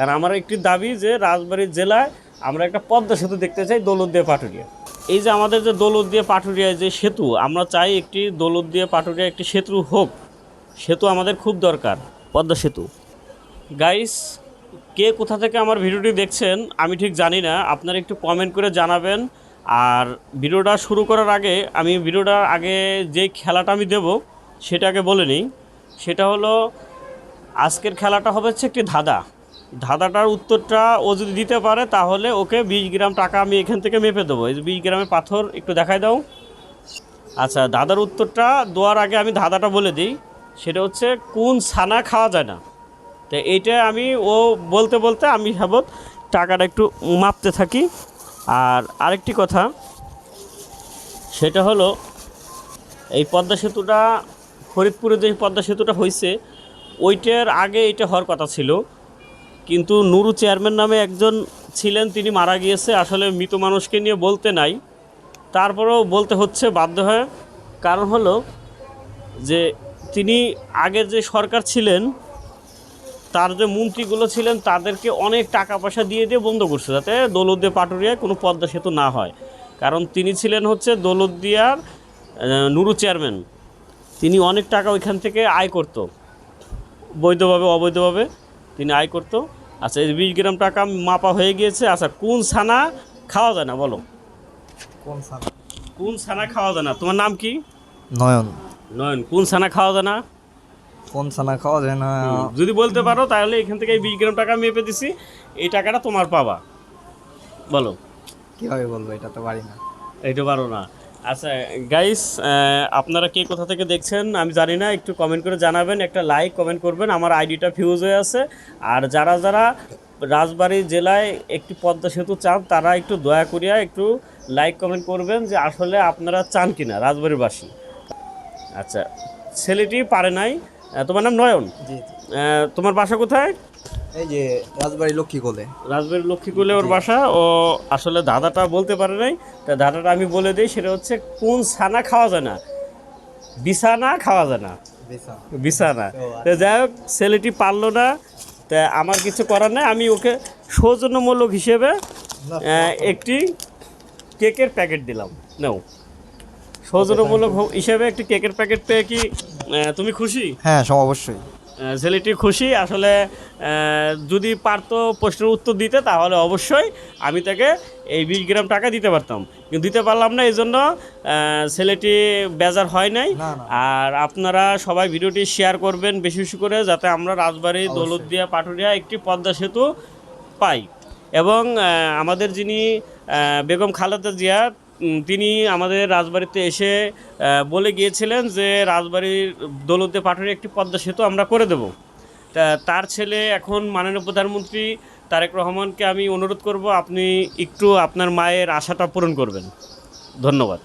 আর আমার একটি দাবি যে রাজবাড়ী জেলায় আমরা একটা পদ্মা সেতু দেখতে চাই দৌলতদিয়া পাটুরিয়া। এই যে আমাদের যে দৌলতদিয়া পাটুরিয়া যে সেতু, আমরা চাই একটি দৌলতদিয়া পাটুরিয়া একটি সেতু হোক। সেতু আমাদের খুব দরকার, পদ্মা সেতু। গাইস, কে কোথা থেকে আমার ভিডিওটি দেখছেন আমি ঠিক জানি না, আপনারা একটু কমেন্ট করে জানাবেন। আর ভিডিওটা শুরু করার আগে আমি ভিডিওটার আগে যে খেলাটা আমি দেব সেটাকে বলে নিই। সেটা হলো আজকের খেলাটা হবে হচ্ছে একটি ধাঁধাটার উত্তরটা ও যদি দিতে পারে তাহলে ওকে 20 গ্রাম টাকা আমি এখান থেকে মেপে দেবো। এই যে 20 গ্রামের পাথর একটু দেখাই দাও। আচ্ছা, ধাঁধার উত্তরটা দেওয়ার আগে আমি ধাঁধাটা বলে দিই। সেটা হচ্ছে কোন ছানা খাওয়া যায় না। তো এইটা আমি ও বলতে বলতে আমি ভাবত টাকাটা একটু মাপতে থাকি। আর আরেকটি কথা, সেটা হলো এই পদ্মা সেতুটা ফরিদপুরে যে পদ্মা সেতুটা হয়েছে ওইটার আগে এটা হওয়ার কথা ছিল, কিন্তু নুরু চেয়ারম্যান নামে একজন ছিলেন, তিনি মারা গিয়েছে। আসলে মৃত মানুষকে নিয়ে বলতে নাই, তারপরেও বলতে হচ্ছে বাধ্য হয়ে। কারণ হলো যে তিনি আগের যে সরকার ছিলেন তার যে মন্ত্রীগুলো ছিলেন তাদেরকে অনেক টাকা পয়সা দিয়ে বন্ধ করছে যাতে দৌলতদিয়া পাটুরিয়ায় কোনো পদ্মা সেতু না হয়। কারণ তিনি ছিলেন হচ্ছে দৌলতদিয়ার নুরু চেয়ারম্যান, তিনি অনেক টাকা ওইখান থেকে আয় করত, বৈধভাবে অবৈধভাবে তিনি আয় করত। আচ্ছা, এই 20 গ্রাম টাকা মাপা হয়ে গিয়েছে। আচ্ছা, কোন ছানা খাওয়া যায় না বলো? কোন ছানা খাওয়া যায় না? তোমার নাম কি? নয়ন। নয়ন, কোন ছানা খাওয়া যায় না? কোন ছানা খাওয়া যায় না? যদি বলতে পারো তাহলে এখান থেকে 20 গ্রাম টাকা মেপে দিছি, এই টাকাটা তোমার পাবা। বলো। কিভাবে বলবো, এটা তো পারি না। এইটা পারো না? আচ্ছা গাইস, আপনারা কে কোথা থেকে দেখছেন আমি জানি না, একটু কমেন্ট করে জানাবেন, একটা লাইক কমেন্ট করবেন। আমার আইডিটা ফিউজ হয়ে আছে। আর যারা যারা রাজবাড়ী জেলায় একটি পদ্মা সেতু চান তারা একটু দয়া করিয়া একটু লাইক কমেন্ট করবেন যে আসলে আপনারা চান কিনা রাজবাড়িবাসী। আচ্ছা, ছেলেটি পারে নাই। তোমার নাম নয়ন? জি। তোমার বাসা কোথায়? এই যে রাজবাড়ি লক্ষ্মীকোলে। রাজবাড়ির লক্ষ্মীকুলে ওর বাসা। ও আসলে দাদাটা বলতে পারে নাই, তা দাদাটা আমি বলে দিই। সেটা হচ্ছে কোন ছানা খাওয়া যায় না? বিছানা খাওয়া যায় না, বিছানা। তো যাই হোক, ছেলেটি পারলো না, তা আমার কিছু করার নেই। আমি ওকে সৌজন্যমূলক হিসেবে একটি কেকের প্যাকেট দিলাম। নাও, সৌজন্যমূলক হিসেবে একটি কেকের প্যাকেট পেয়ে কি তুমি খুশি? হ্যাঁ, অবশ্যই। ছেলেটি খুশি। আসলে যদি পারতো প্রশ্নের উত্তর দিতে তাহলে অবশ্যই আমি তাকে এই 20 গ্রাম টাকা দিতে পারতাম, কিন্তু দিতে পারলাম না। এই জন্য ছেলেটি বেজার হয় নাই। আর আপনারা সবাই ভিডিওটি শেয়ার করবেন বেশি বেশি করে, যাতে আমরা রাজবাড়ী দৌলতদিয়া পাটুরিয়া একটি পদ্মা সেতু পাই। এবং আমাদের যিনি বেগম খালেদা জিয়া, তিনি আমাদের রাজবাড়িতে এসে বলে গিয়েছিলেন যে রাজবাড়ির দৌলতদিয়া পাটুরিয়া একটি পদ্মা সেতু আমরা করে দেব। তা তার ছেলে এখন মাননীয় প্রধানমন্ত্রী তারেক রহমানকে আমি অনুরোধ করব আপনি একটু আপনার মায়ের আশাটা পূরণ করবেন। ধন্যবাদ।